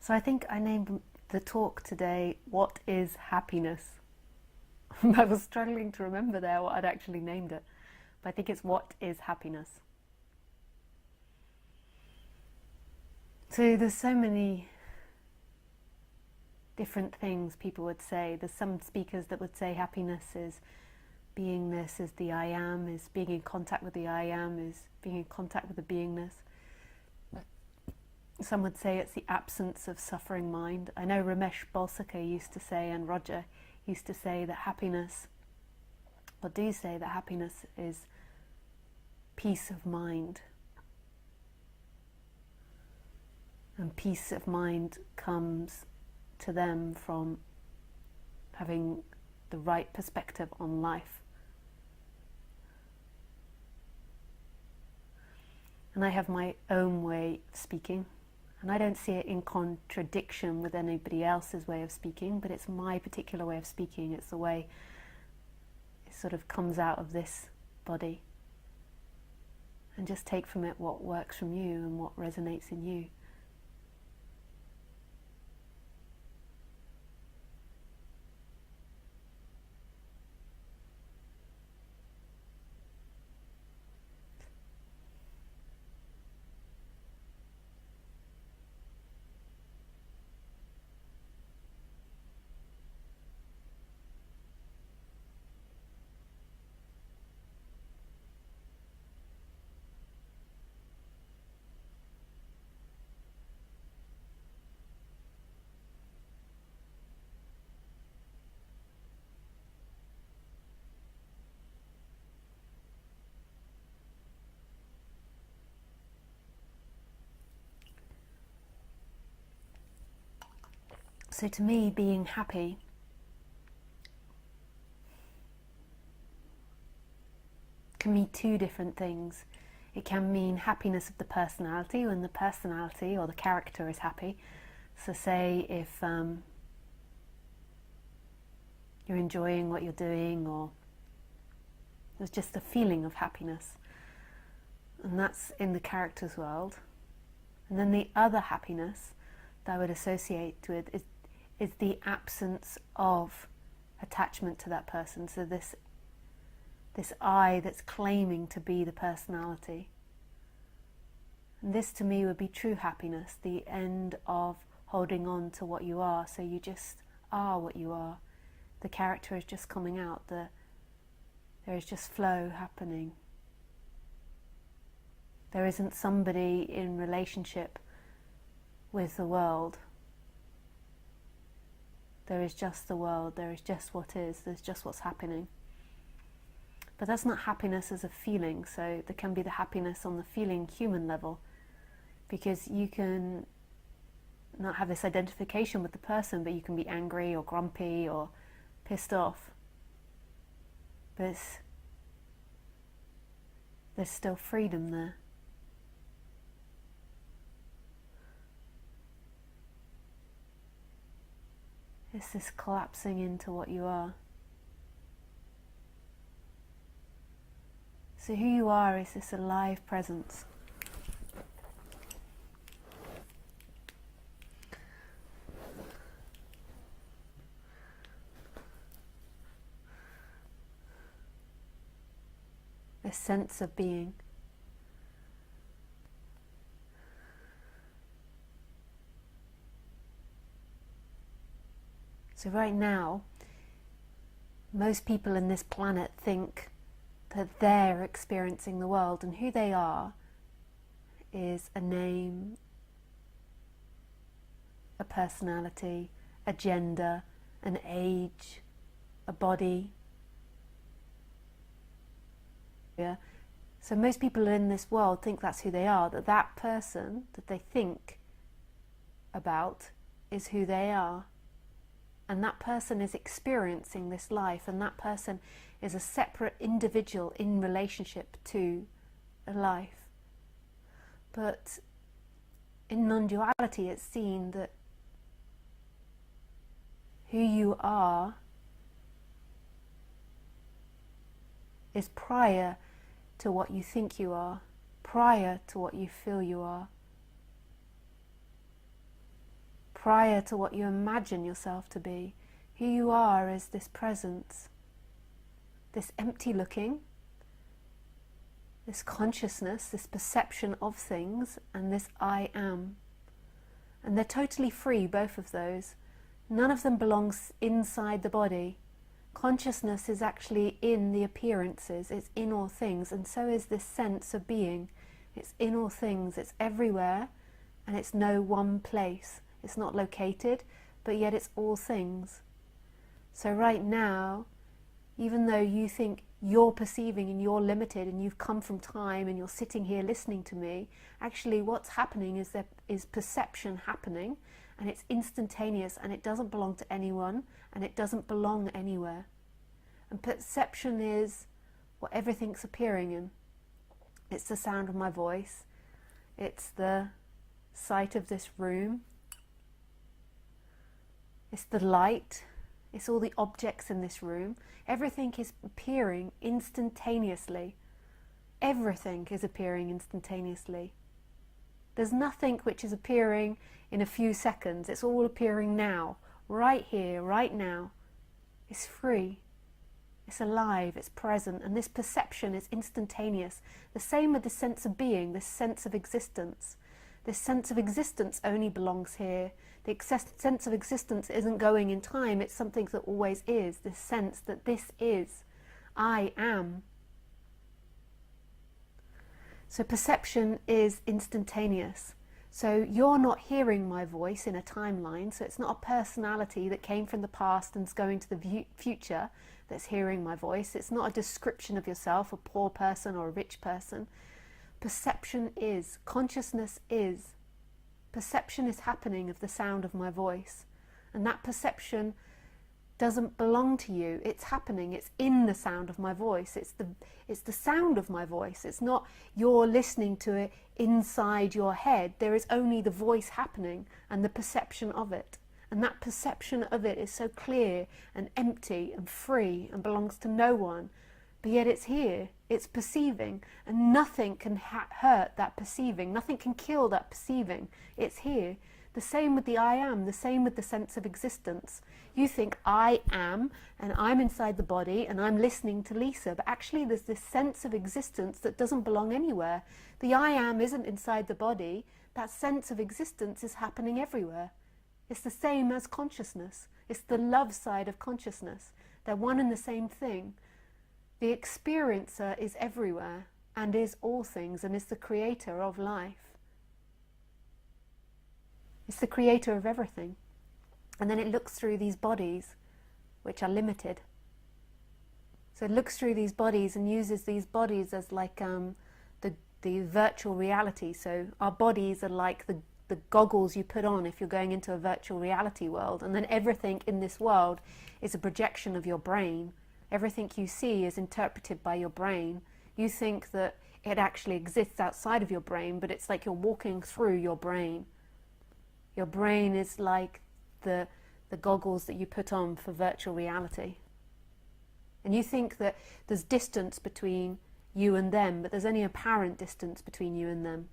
So I think I named the talk today, What is Happiness? I was struggling to remember there what I'd actually named it. But I think it's What is Happiness? So there's so many different things people would say. There's some speakers that would say happiness is beingness, is the I am, is being in contact with the I am, is being in contact with the beingness. Some would say it's the absence of suffering mind. I know Ramesh Balsakar used to say, and Roger used to say that happiness, or do say that happiness is peace of mind. And peace of mind comes to them from having the right perspective on life. And I have my own way of speaking, and I don't see it in contradiction with anybody else's way of speaking, but it's my particular way of speaking. It's the way it sort of comes out of this body. And just take from it what works from you and what resonates in you. So to me, being happy can mean two different things. It can mean happiness of the personality, when the personality or the character is happy. So say if you're enjoying what you're doing, or there's just a feeling of happiness, and that's in the character's world. And then the other happiness that I would associate with is the absence of attachment to that person. So this I that's claiming to be the personality. And this to me would be true happiness, the end of holding on to what you are. So you just are what you are. The character is just coming out. There is just flow happening. There isn't somebody in relationship with the world. There is just the world, there is just what is, there's just what's happening. But that's not happiness as a feeling, so there can be the happiness on the feeling human level, because you can not have this identification with the person, but you can be angry or grumpy or pissed off. But there's still freedom there. It's this collapsing into what you are. So who you are is this alive presence. This sense of being. So right now, most people in this planet think that they're experiencing the world, and who they are is a name, a personality, a gender, an age, a body. Yeah. So most people in this world think that's who they are, that that person that they think about is who they are. And that person is experiencing this life, and that person is a separate individual in relationship to a life. But in non-duality, it's seen that who you are is prior to what you think you are, prior to what you feel you are, prior to what you imagine yourself to be. Who you are is this presence, this empty looking, this consciousness, this perception of things, and this I am. And they're totally free, both of those. None of them belongs inside the body. Consciousness is actually in the appearances, it's in all things, and so is this sense of being. It's in all things, it's everywhere, and it's no one place. It's not located, but yet it's all things. So right now, even though you think you're perceiving and you're limited and you've come from time and you're sitting here listening to me, actually what's happening is there is perception happening, and it's instantaneous, and it doesn't belong to anyone, and it doesn't belong anywhere. And perception is what everything's appearing in. It's the sound of my voice, it's the sight of this room, it's the light, it's all the objects in this room. Everything is appearing instantaneously. Everything is appearing instantaneously. There's nothing which is appearing in a few seconds. It's all appearing now, right here, right now. It's free. It's alive, it's present, and this perception is instantaneous. The same with the sense of being, this sense of existence. This sense of existence only belongs here. The sense of existence isn't going in time, it's something that always is. This sense that this is, I am. So perception is instantaneous. So you're not hearing my voice in a timeline, so it's not a personality that came from the past and is going to the future that's hearing my voice. It's not a description of yourself, a poor person or a rich person. Perception is, consciousness is. Perception is happening of the sound of my voice. And that perception doesn't belong to you. It's happening. It's in the sound of my voice. It's the sound of my voice. It's not you're listening to it inside your head. There is only the voice happening and the perception of it. And that perception of it is so clear and empty and free and belongs to no one. But yet it's here. It's perceiving. And nothing can hurt that perceiving. Nothing can kill that perceiving. It's here. The same with the I am, the same with the sense of existence. You think I am, and I'm inside the body, and I'm listening to Lisa, but actually there's this sense of existence that doesn't belong anywhere. The I am isn't inside the body. That sense of existence is happening everywhere. It's the same as consciousness. It's the love side of consciousness. They're one and the same thing. The experiencer is everywhere, and is all things, and is the creator of life. It's the creator of everything. And then it looks through these bodies, which are limited. So it looks through these bodies and uses these bodies as like the virtual reality. So our bodies are like the goggles you put on if you're going into a virtual reality world. And then everything in this world is a projection of your brain. Everything you see is interpreted by your brain. You think that it actually exists outside of your brain, but it's like you're walking through your brain. Your brain is like the goggles that you put on for virtual reality. And you think that there's distance between you and them, but there's only apparent distance between you and them.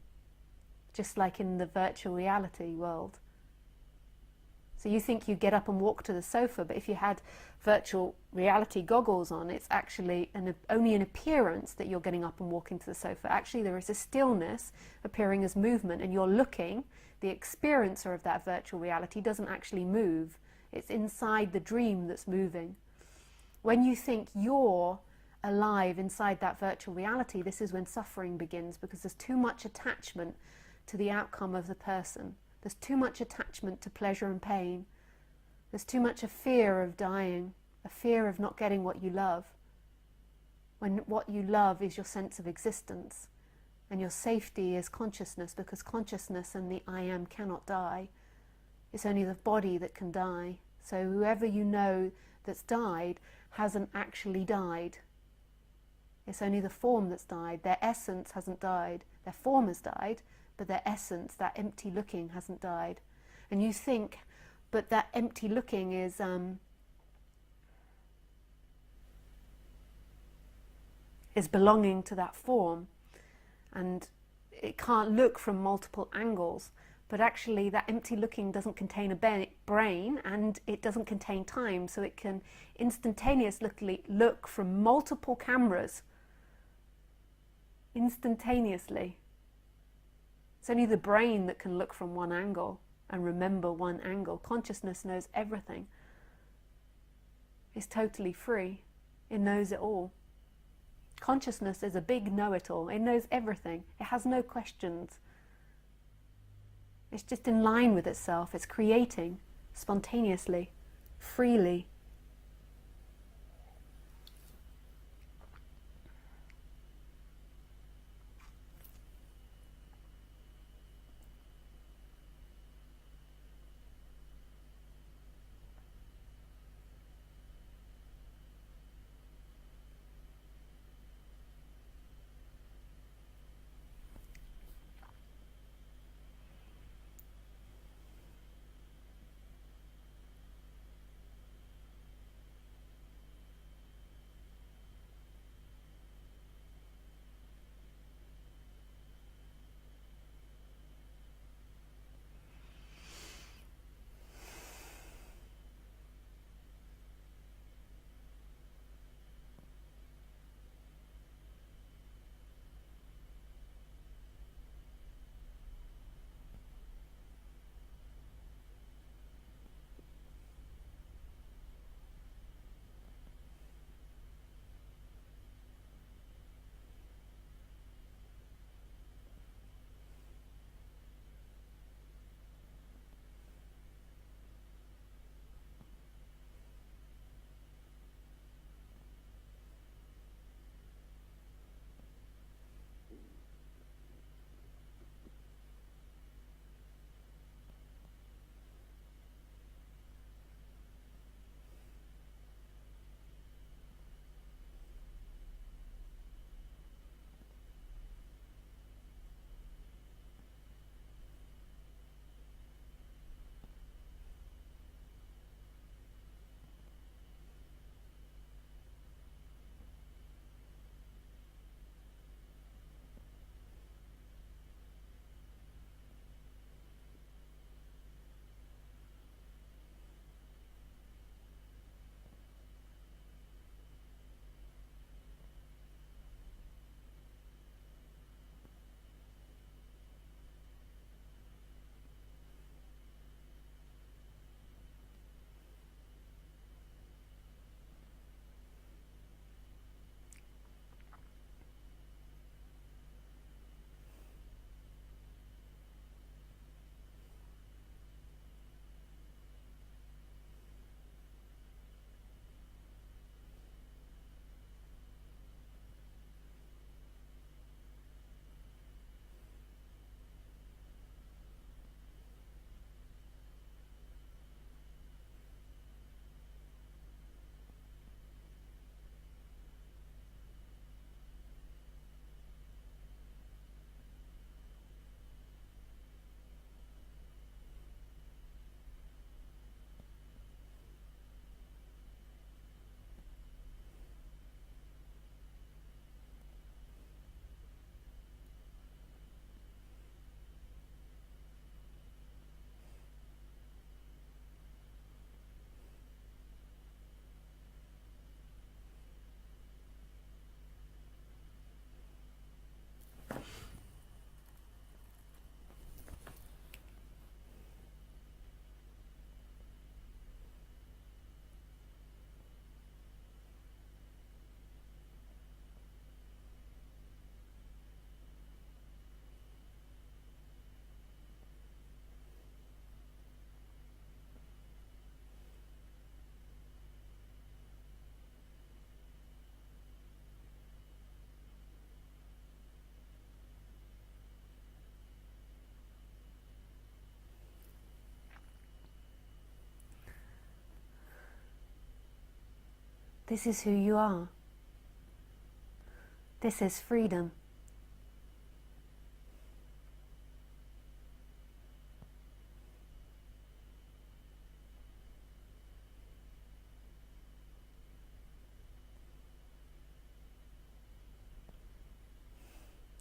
Just like in the virtual reality world. So you think you get up and walk to the sofa, but if you had virtual reality goggles on, it's actually only an appearance that you're getting up and walking to the sofa. Actually, there is a stillness appearing as movement, and you're looking. The experiencer of that virtual reality doesn't actually move. It's inside the dream that's moving. When you think you're alive inside that virtual reality, this is when suffering begins, because there's too much attachment to the outcome of the person. There's too much attachment to pleasure and pain. There's too much a fear of dying, a fear of not getting what you love. When what you love is your sense of existence, and your safety is consciousness, because consciousness and the I am cannot die. It's only the body that can die. So whoever you know that's died hasn't actually died. It's only the form that's died. Their essence hasn't died. Their form has died, but their essence, that empty looking, hasn't died. And you think, but that empty looking is belonging to that form, and it can't look from multiple angles. But actually that empty looking doesn't contain a brain, and it doesn't contain time, so it can instantaneously look from multiple cameras instantaneously. It's only the brain that can look from one angle and remember one angle. Consciousness knows everything. It's totally free. It knows it all. Consciousness is a big know-it-all. It knows everything. It has no questions. It's just in line with itself. It's creating spontaneously, freely. This is who you are. This is freedom.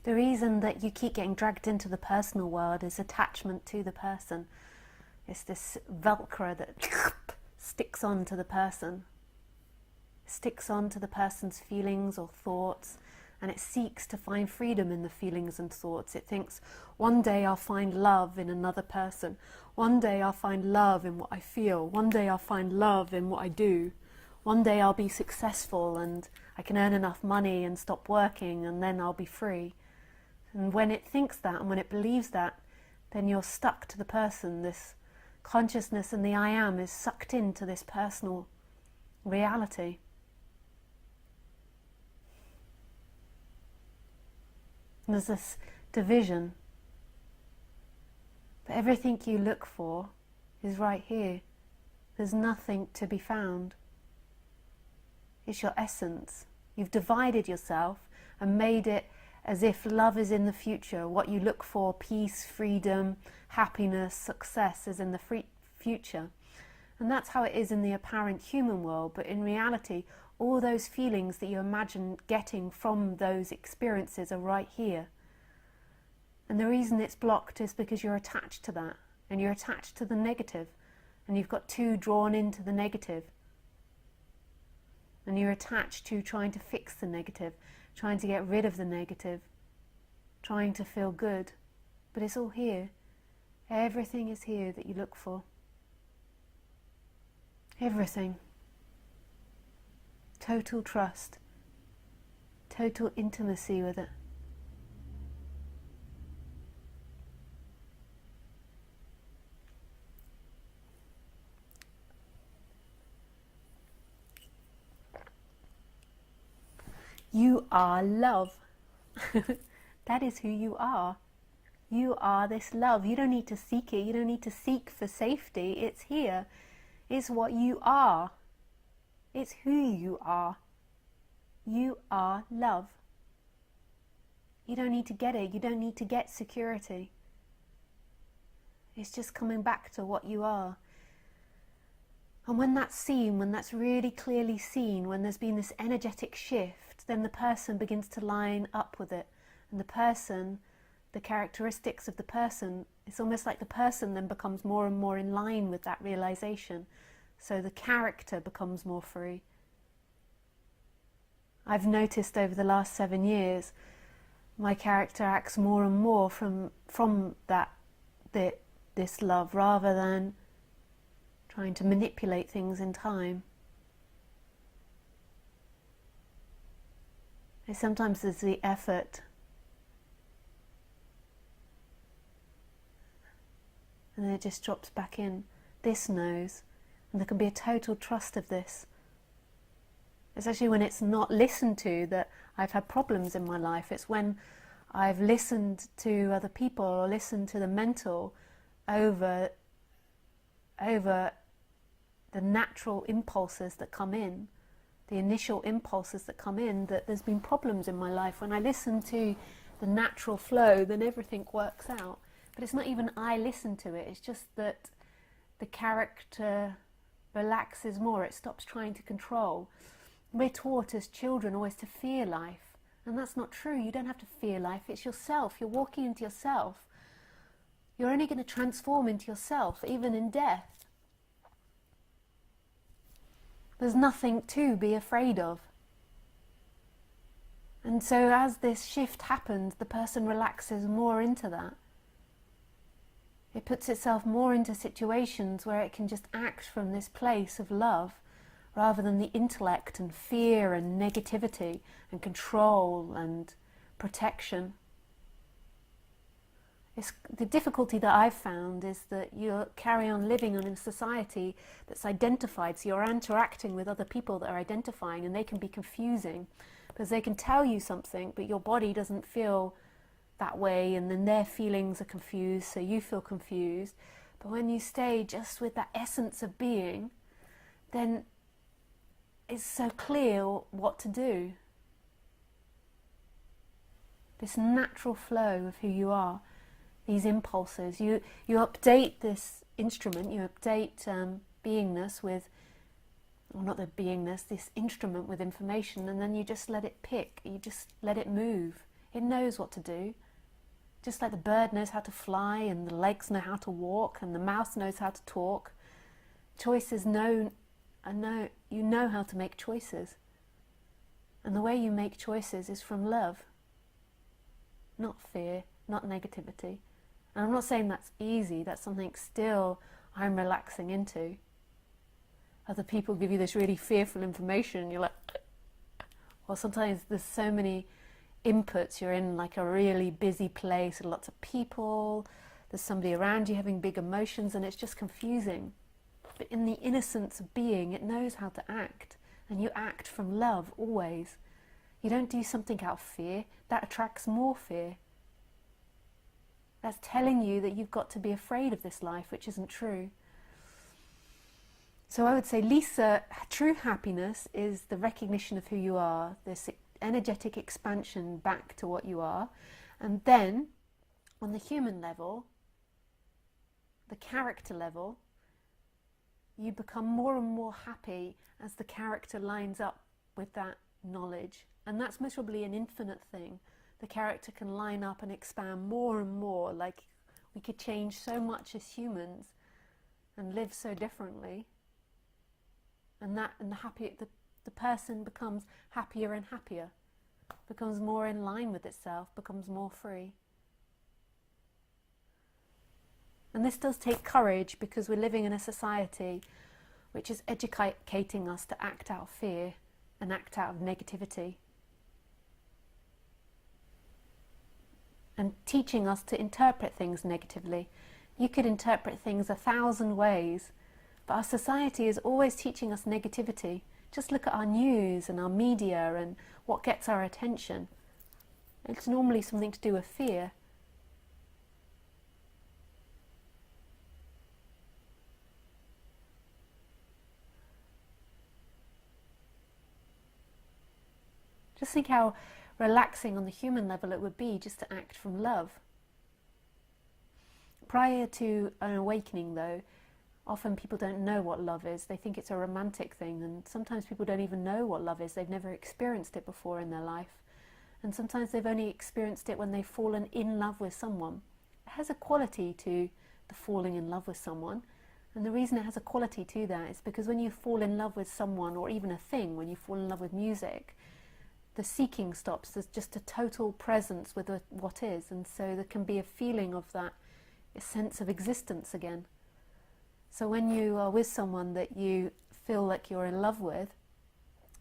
The reason that you keep getting dragged into the personal world is attachment to the person. It's this Velcro that sticks on to the person. Sticks on to the person's feelings or thoughts, and it seeks to find freedom in the feelings and thoughts. It thinks, one day I'll find love in another person. One day I'll find love in what I feel. One day I'll find love in what I do. One day I'll be successful and I can earn enough money and stop working, and then I'll be free. And when it thinks that and when it believes that, then you're stuck to the person. This consciousness and the I am is sucked into this personal reality. And there's this division. But everything you look for is right here. There's nothing to be found. It's your essence. You've divided yourself and made it as if love is in the future. What you look for, peace, freedom, happiness, success, is in the future. And that's how it is in the apparent human world. But in reality, all those feelings that you imagine getting from those experiences are right here. And the reason it's blocked is because you're attached to that. And you're attached to the negative. And you've got too drawn into the negative. And you're attached to trying to fix the negative, trying to get rid of the negative, trying to feel good. But it's all here. Everything is here that you look for. Everything. Total trust. Total intimacy with it. You are love. That is who you are. You are this love. You don't need to seek it. You don't need to seek for safety. It's here. It's what you are. It's who you are. You are love. You don't need to get it. You don't need to get security. It's just coming back to what you are. And when that's seen, when that's really clearly seen, when there's been this energetic shift, then the person begins to line up with it. And the person, the characteristics of the person, it's almost like the person then becomes more and more in line with that realization. So the character becomes more free. I've noticed over the last 7 years, my character acts more and more from this love, rather than trying to manipulate things in time. And sometimes there's the effort, and then it just drops back in. This knows, and there can be a total trust of this. It's actually when it's not listened to that I've had problems in my life. It's when I've listened to other people or listened to the mental over the natural impulses that come in, the initial impulses that come in, that there's been problems in my life. When I listen to the natural flow, then everything works out. But it's not even I listen to it, it's just that the character relaxes more, it stops trying to control. We're taught as children always to fear life, and that's not true. You don't have to fear life, it's yourself. You're walking into yourself. You're only going to transform into yourself, even in death. There's nothing to be afraid of. And so as this shift happens, the person relaxes more into that. It puts itself more into situations where it can just act from this place of love, rather than the intellect and fear and negativity and control and protection. The difficulty that I've found is that you carry on living in a society that's identified, so you're interacting with other people that are identifying, and they can be confusing because they can tell you something but your body doesn't feel that way, and then their feelings are confused, so you feel confused. But when you stay just with that essence of being, then it's so clear what to do. This natural flow of who you are, these impulses. You update this instrument, you update beingness with, or not the beingness, this instrument with information, and then you just let it pick, you just let it move. It knows what to do. Just like the bird knows how to fly, and the legs know how to walk, and the mouse knows how to talk. Choices know, you know how to make choices. And the way you make choices is from love, not fear, not negativity. And I'm not saying that's easy, that's something still I'm relaxing into. Other people give you this really fearful information, and you're like, or sometimes there's so many inputs, you're in like a really busy place with lots of people, there's somebody around you having big emotions, and it's just confusing. But in the innocence of being, it knows how to act, and you act from love always. You don't do something out of fear, that attracts more fear. That's telling you that you've got to be afraid of this life, which isn't true. So I would say, Lisa, true happiness is the recognition of who you are, this energetic expansion back to what you are. And then, on the human level, the character level, you become more and more happy as the character lines up with that knowledge. And that's miserably an infinite thing. The character can line up and expand more and more, like we could change so much as humans and live so differently. And the person becomes happier and happier, becomes more in line with itself, becomes more free. And this does take courage, because we're living in a society which is educating us to act out of fear and act out of negativity, and teaching us to interpret things negatively. You could interpret things 1,000 ways, but our society is always teaching us negativity. Just look at our news and our media and what gets our attention. It's normally something to do with fear. Just think how relaxing on the human level it would be just to act from love. Prior to an awakening, though, often people don't know what love is. They think it's a romantic thing, and sometimes people don't even know what love is. They've never experienced it before in their life. And sometimes they've only experienced it when they've fallen in love with someone. It has a quality to the falling in love with someone. And the reason it has a quality to that is because when you fall in love with someone, or even a thing, when you fall in love with music, the seeking stops. There's just a total presence with what is, and so there can be a feeling of that, a sense of existence again. So when you are with someone that you feel like you're in love with,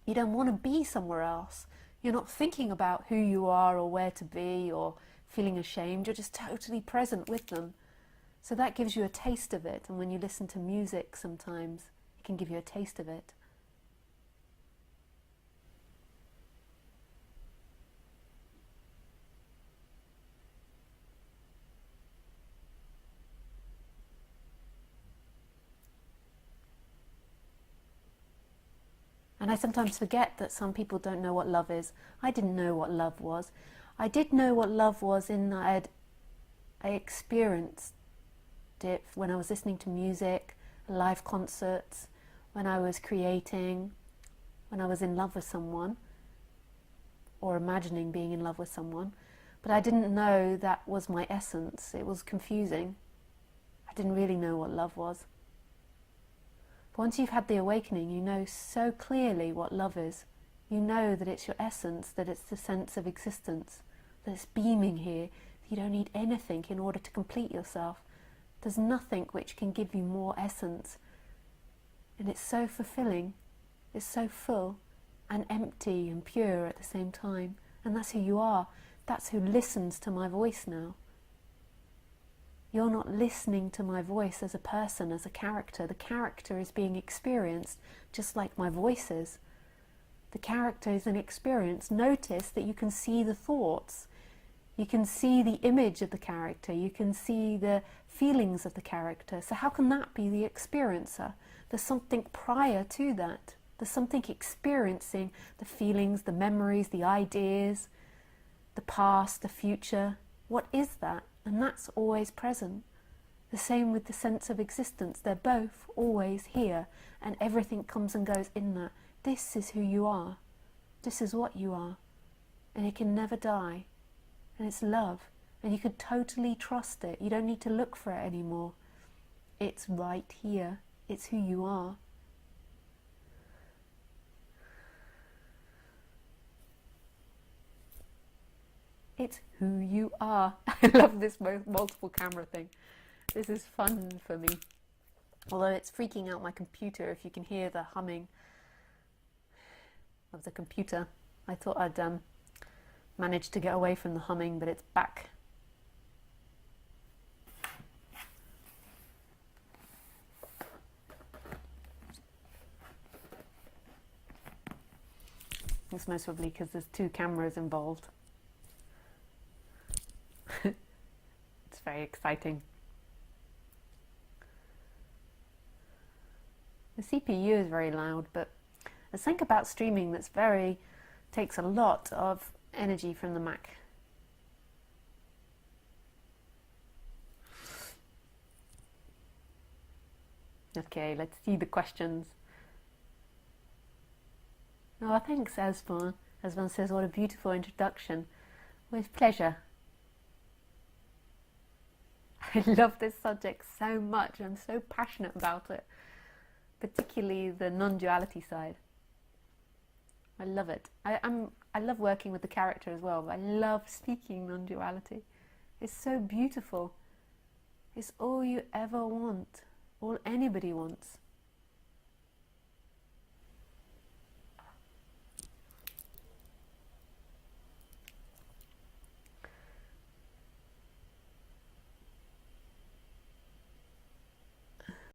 you don't want to be somewhere else. You're not thinking about who you are or where to be or feeling ashamed. You're just totally present with them. So that gives you a taste of it. And when you listen to music sometimes, it can give you a taste of it. And I sometimes forget that some people don't know what love is. I didn't know what love was. I did know what love was in that I experienced it when I was listening to music, live concerts, when I was creating, when I was in love with someone, or imagining being in love with someone. But I didn't know that was my essence. It was confusing. I didn't really know what love was. But once you've had the awakening, you know so clearly what love is. You know that it's your essence, that it's the sense of existence, that it's beaming here. You don't need anything in order to complete yourself. There's nothing which can give you more essence. And it's so fulfilling, it's so full and empty and pure at the same time. And that's who you are. That's who listens to my voice now. You're not listening to my voice as a person, as a character. The character is being experienced just like my voice is. The character is an experience. Notice that you can see the thoughts. You can see the image of the character. You can see the feelings of the character. So how can that be the experiencer? There's something prior to that. There's something experiencing the feelings, the memories, the ideas, the past, the future. What is that? And that's always present. The same with the sense of existence. They're both always here, and everything comes and goes in that. This is who you are. This is what you are. And it can never die. and it's love. And you could totally trust it. You don't need to look for it anymore. It's right here. It's who you are. It's who you are. I love this multiple camera thing. This is fun for me. Although it's freaking out my computer, if you can hear the humming of the computer. I thought I'd managed to get away from the humming, but it's back. It's most probably because there's 2 cameras involved. It's very exciting. The CPU is very loud, but there's something about streaming that's takes a lot of energy from the Mac. Okay, let's see the questions. Oh, thanks, Esvan. Esvan says, what a beautiful introduction. With pleasure. I love this subject so much. I'm so passionate about it. Particularly the non-duality side. I love it. I love working with the character as well, but I love speaking non-duality. It's so beautiful. It's all you ever want. All anybody wants.